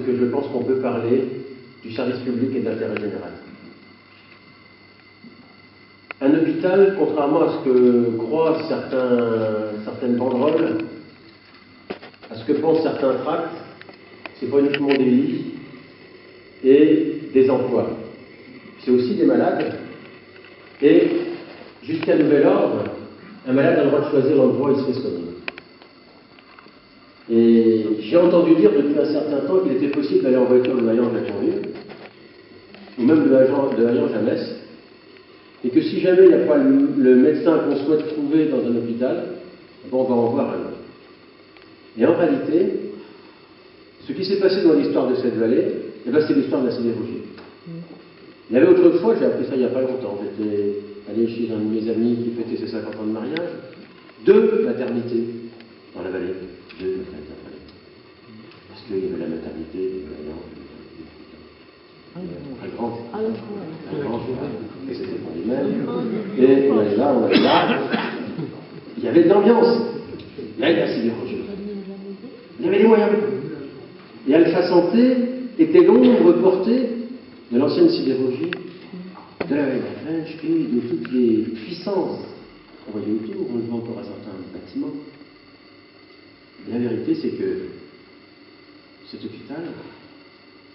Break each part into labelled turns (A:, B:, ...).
A: que je pense qu'on peut parler du service public et de l'intérêt général. Un hôpital, contrairement à ce que croient certaines banderoles, à ce que pensent certains tracts, c'est pas uniquement des lits et des emplois. C'est aussi des malades. Et jusqu'à nouvel ordre, un malade a le droit de choisir l'endroit où il se fait soigner. Et j'ai entendu dire depuis un certain temps qu'il était possible d'aller en voiture de Mayence à Thionville, ou même de Mayence à Metz, et que si jamais il n'y a pas le médecin qu'on souhaite trouver dans un hôpital, on va en voir un autre. Et en réalité, ce qui s'est passé dans l'histoire de cette vallée, c'est l'histoire de la sidérurgie. Il y avait autrefois, j'ai appris ça il n'y a pas longtemps, j'étais allé chez un de mes amis qui fêtait ses 50 ans de mariage, 2 maternités dans la vallée. 2 maternités dans la vallée. Parce qu'il y avait la maternité de très grande. Et c'était pour les mêmes. Et on allait là. Il y avait de l'ambiance. Il y avait de la sidérurgie. Il y avait des moyens. Et Alpha Santé était l'ombre portée de l'ancienne sidérurgie, de la vallée de la Flèche et de toutes les puissances qu'on voyait autour. On le voit encore à certains bâtiments. Et la vérité, c'est que cet hôpital,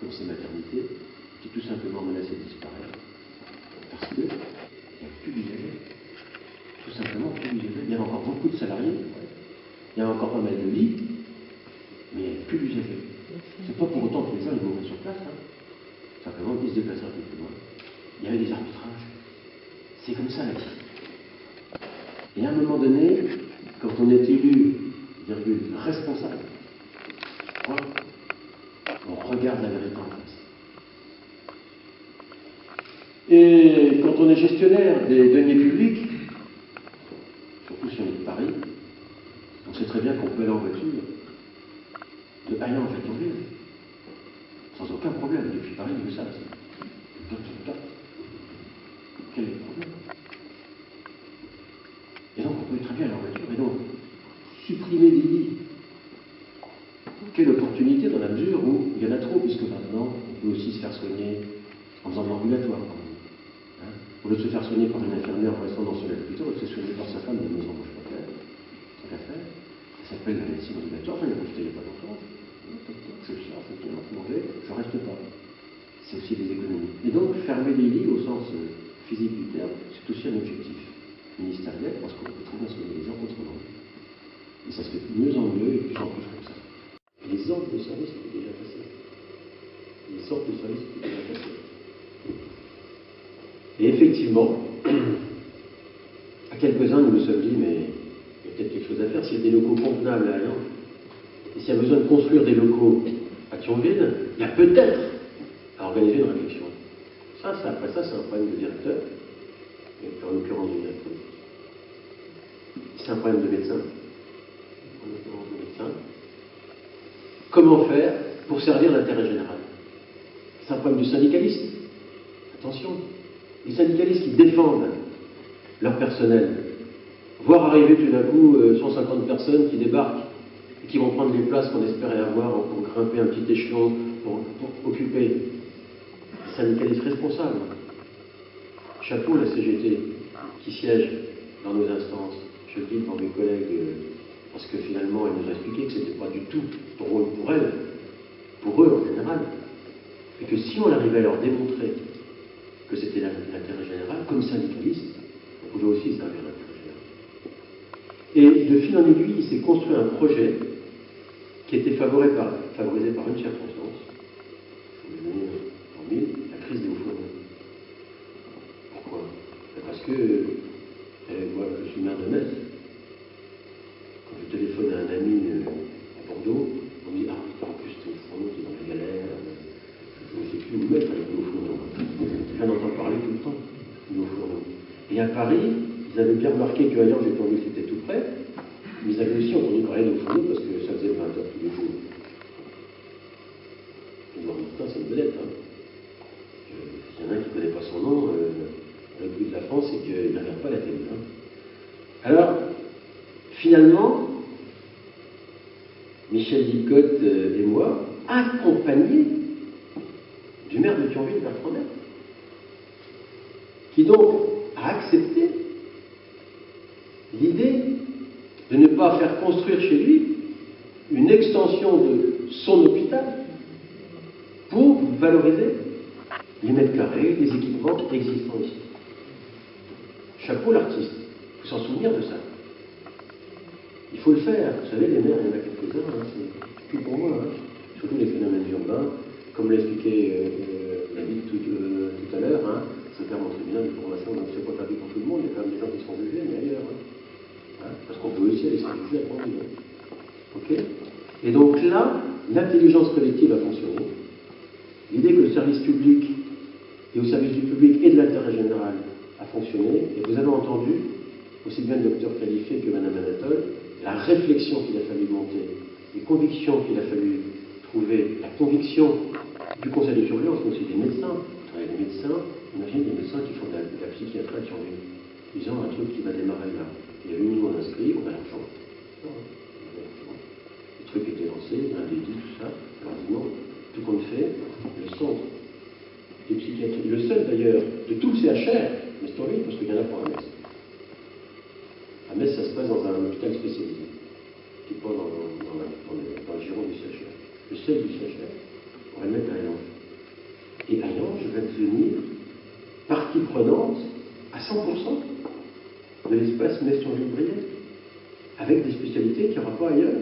A: comme ces maternités, est tout simplement menacé de disparaître. Parce qu'il n'y a plus d'usagers. Tout simplement plus d'usagers. Il y a encore beaucoup de salariés. Il y a encore pas mal de lits. Mais il n'y a plus d'usagers. C'est pas pour autant que les gens ils mourraient sur place. Simplement, ils se déplaçaient un peu plus loin. Il y avait des arbitrages. C'est comme ça la vie. Et à un moment donné, quand on est élu, responsable, on regarde la vérité en face. Et quand on est gestionnaire des deniers publics, surtout si on est de Paris, on sait très bien qu'on peut aller en voiture de Hayan en Thionville, sans aucun problème. Depuis Paris, vous savez, quel est le problème? Et donc, on peut très bien aller en voiture, et donc, supprimer des lits. Quelle opportunité dans la mesure où il y en a trop, puisque maintenant, on peut aussi se faire soigner en faisant de l'ambulatoire. Au lieu de se faire soigner par une infirmière en restant dans son hôpital, on se fait soigner par sa femme dans la maison, moi je préfère. Tant qu'à faire. Ça s'appelle la médecine ambulatoire, j'en ai profité il n'y a pas longtemps. Je sors, je reste pas. C'est aussi des économies. Et donc, fermer les lits au sens physique du terme, c'est aussi un objectif ministériel, parce qu'on peut très bien soigner les gens autrement. Et ça se fait de mieux en mieux et de plus en plus comme ça. Les ordres de service étaient déjà passés. Les ordres de service étaient déjà passés. Et effectivement, à quelques-uns, nous nous sommes dit, mais il y a peut-être quelque chose à faire. S'il y a des locaux convenables à Hayan, et s'il y a besoin de construire des locaux à Thionville, il y a peut-être à organiser une réflexion. Après ça, c'est un problème de directeur, et en l'occurrence du directeur. C'est un problème de médecin. En l'occurrence de médecin. Comment faire pour servir l'intérêt général? C'est un problème du syndicaliste. Attention, les syndicalistes qui défendent leur personnel, voir arriver tout d'un coup 150 personnes qui débarquent et qui vont prendre les places qu'on espérait avoir pour grimper un petit échelon, pour occuper les syndicalistes responsables. Chapeau la CGT qui siège dans nos instances. Je le dis devant mes collègues parce que finalement elle nous a expliqué que ce n'était pas du tout drôle pour elles, pour eux en général, et que si on arrivait à leur démontrer que c'était l'intérêt général, comme syndicaliste, on pouvait aussi servir l'intérêt général. Et de fil en aiguille, il s'est construit un projet qui était favorisé par une circonstance. Je vais venir en mille, la crise des hauts fourneaux. Pourquoi? Parce que moi, je suis maire de Metz. Quand je téléphone à un ami à Bordeaux, on me dit « Ah, en plus, tes hauts fourneaux, t'es dans la galère. » Je ne sais plus où mettre avec les hauts fourneaux. J'en entends parler tout le temps, les hauts fourneaux. Et à Paris, ils avaient bien remarqué que ailleurs, j'ai entendu que c'était tout près, mais ils avaient aussi entendu parler des hauts fourneaux parce que ça faisait 20 heures tous les jours. Edouard Martin, c'est une vedette. Il y en a un qui ne connaît pas son nom, le but de la France, c'est qu'il ne regarde pas la télé. Alors, finalement, Michel Dicotte et moi, accompagné du maire de Thionville, Bertrand Merle, qui donc a accepté l'idée de ne pas faire construire chez lui une extension de son hôpital pour valoriser les mètres carrés, les équipements existants ici. Chapeau l'artiste, il faut s'en souvenir de ça. Il faut le faire. Vous savez, les maires, il y en a quelques-uns, hein, c'est plus pour moi, hein. Surtout les phénomènes urbains, comme l'expliquait David tout à l'heure, hein, c'est clairement très bien l'information, donc c'est pas perdu pour tout le monde, il y a quand même des gens qui sont jugés, mais ailleurs. Hein, parce qu'on peut aussi aller se juger à Thionville. Ok. Et donc là, l'intelligence collective a fonctionné. L'idée que le service public et au service du public et de l'intérêt général a fonctionné, et vous avez entendu, aussi bien le docteur Qualifié que Mme Anatole, la réflexion qu'il a fallu monter, les convictions qu'il a fallu trouver, la conviction du conseil de surveillance, mais aussi des médecins. Des médecins, imaginez des médecins qui font de la psychiatrie sur lui. Ils ont un truc qui va démarrer là. Il y a 8 millions d'inscrits, on a l'argent. Le truc était lancé, un dédit, tout ça. Alors non, tout compte fait, le centre de psychiatrie, le seul d'ailleurs de tout le CHR, mais c'est horrible parce qu'il y en a pour à Metz. À Metz, ça se passe dans un hôpital spécialisé, qui n'est pas dans le giron du CHR. Le seul du CHR, on va le mettre à Hayange. Et Hayange va devenir partie prenante à 100% de l'espace Metz-Thionville-Briey, avec des spécialités qu'il n'y aura pas ailleurs.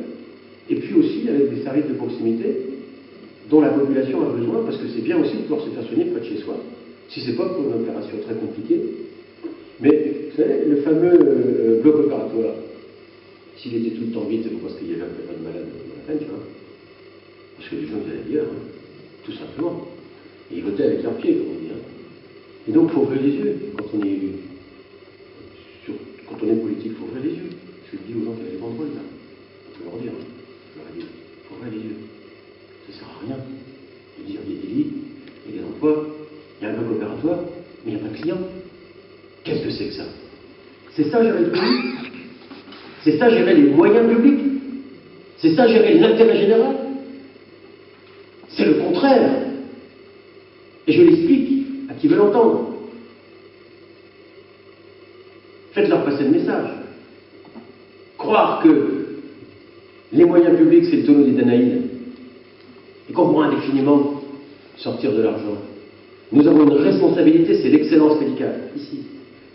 A: Et puis aussi avec des services de proximité dont la population a besoin, parce que c'est bien aussi de pouvoir se faire soigner près de chez soi, si ce n'est pas pour une opération très compliquée. Mais vous savez, le fameux bloc opératoire, s'il était tout le temps vide, c'est parce qu'il n'y avait pas de malade à la peine, parce que les gens ils allaient ailleurs, hein, tout simplement. Et ils votaient avec leurs pieds, comme on dit. Hein. Et donc, il faut ouvrir les yeux quand on est élu. Quand on est politique, il faut ouvrir les yeux. Je le dis aux gens qui ont des banderoles, là. On peut leur dire. Hein. Je leur ai dit, il faut ouvrir les yeux. Ça ne sert à rien de dire il y a des lits, il y a des emplois, il y a un bloc opératoire, mais il n'y a pas de clients. Qu'est-ce que c'est que ça? C'est ça gérer le pays? C'est ça gérer les moyens publics? C'est ça gérer l'intérêt général? C'est le contraire. Et je l'explique à qui veut l'entendre. Faites-leur passer le message. Croire que les moyens publics, c'est le tonneau des Danaïdes, et qu'on pourra indéfiniment sortir de l'argent. Nous avons une responsabilité, c'est l'excellence médicale, ici.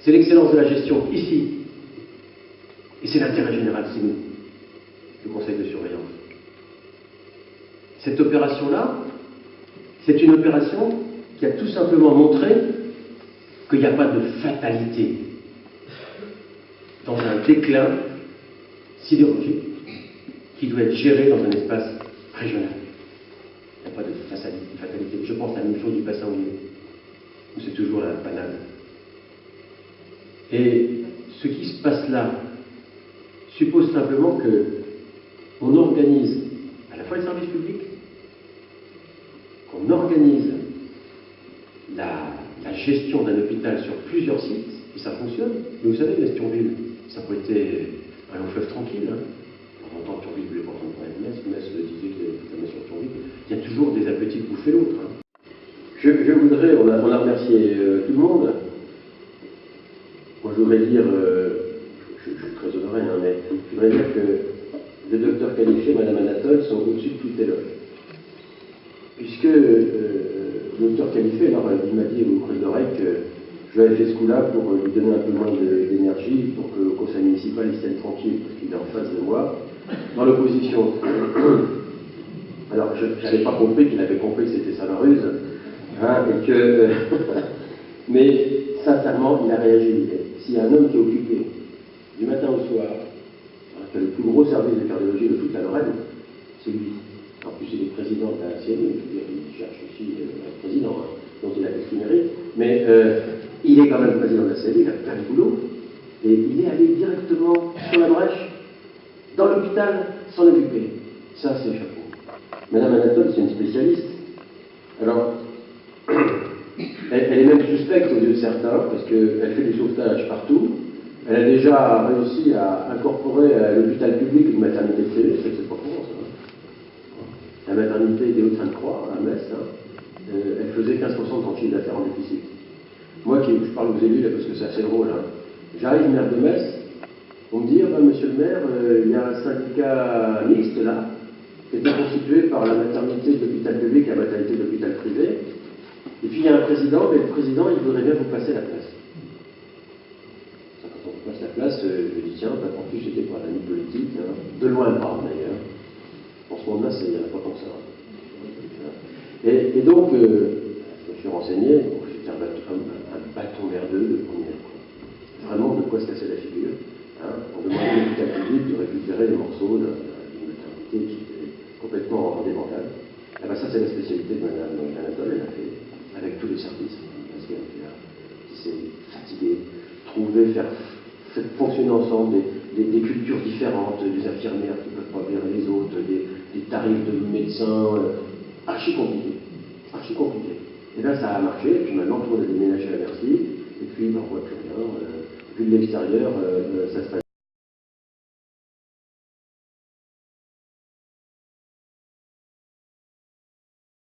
A: C'est l'excellence de la gestion, ici. Et c'est l'intérêt général, c'est nous, le conseil de surveillance. Cette opération-là, c'est une opération qui a tout simplement montré qu'il n'y a pas de fatalité dans un déclin sidérurgique qui doit être géré dans un espace régional. Il n'y a pas de fatalité. Je pense à la même chose du bassin minier, où c'est toujours la panade. Et ce qui se passe là suppose simplement qu'on organise à la fois le service public, qu'on organise la gestion d'un hôpital sur plusieurs sites, et ça fonctionne. Mais vous savez, Metz-Thionville, ça peut être un long fleuve tranquille. Hein. On entend Thionville, vous voulez pas entendre parler de Metz, Metz disait que la Metz sur Thionville, il y a toujours des appétits de bouffer l'autre. Hein. Je voudrais, on a remercié tout le monde. Moi, je voudrais dire, je suis très honoré, hein, mais je voudrais dire que le docteur Qualifié et Mme Anatole sont au-dessus de tout éloge. Puisque le docteur Qualifié, alors, il m'a dit au creux d'oreille que je lui avais fait ce coup-là pour lui donner un peu moins d'énergie, pour que le conseil municipal il se tienne tranquille, parce qu'il est en face de moi, dans l'opposition. Alors, je n'avais pas compris qu'il avait compris que c'était ça la ruse, hein, et que... mais, sincèrement, il a réagi. S'il y a un homme qui est occupé du matin au soir, qui a le plus gros service de cardiologie de toute la Lorraine, c'est lui. En plus, il est président de la CNU, il cherche aussi à être président, hein, donc il a fait ce qu'il mérite, mais il est quand même président de la CNU, il a plein de boulot, et il est allé directement sur la brèche, dans l'hôpital, s'en occuper. Ça, c'est chapeau. Madame Anatole, c'est une spécialiste. Alors, elle est même suspecte aux yeux de certains, parce qu'elle fait du sauvetage partout. Elle a déjà réussi à incorporer à l'hôpital public une maternité privée, c'est pas pour ça. La maternité des Hauts-de-Sainte-Croix, à Metz, hein, elle faisait 15% de son chiffre d'affaires en déficit. Moi, je parle aux élus là parce que c'est assez drôle. Hein. J'arrive maire de Metz, on me dit, bah, monsieur le maire, il y a un syndicat mixte là, qui était constitué par la maternité de l'hôpital public et la maternité de l'hôpital privé. Et puis il y a un président, mais le président, il voudrait bien vous passer la place. Quand on vous passe la place, je dis, tiens, bah, en plus j'étais pour un ami politique, hein, de loin pas d'ailleurs. En ce moment-là, il n'y en a pas comme ça. Et donc, je me suis renseigné, c'était un bâton merdeux de première. Vraiment de quoi se casser la figure. Hein. On demandait à l'hôpital public de récupérer les morceaux d'une maternité qui était complètement démentale. Et ben ça, c'est la spécialité de Mme Anatole, elle a fait avec tous les services, parce qu'elle s'est fatiguée, trouver, faire fonctionner ensemble des cultures différentes, des infirmières qui ne peuvent pas gérer les autres, des tarifs de médecins, archi compliqué. Archi compliqué. Et là, ça a marché, et puis maintenant, tout le monde a déménagé à Bercy, et puis, ben, on ne voit plus rien. Vu de l'extérieur, ça se passe.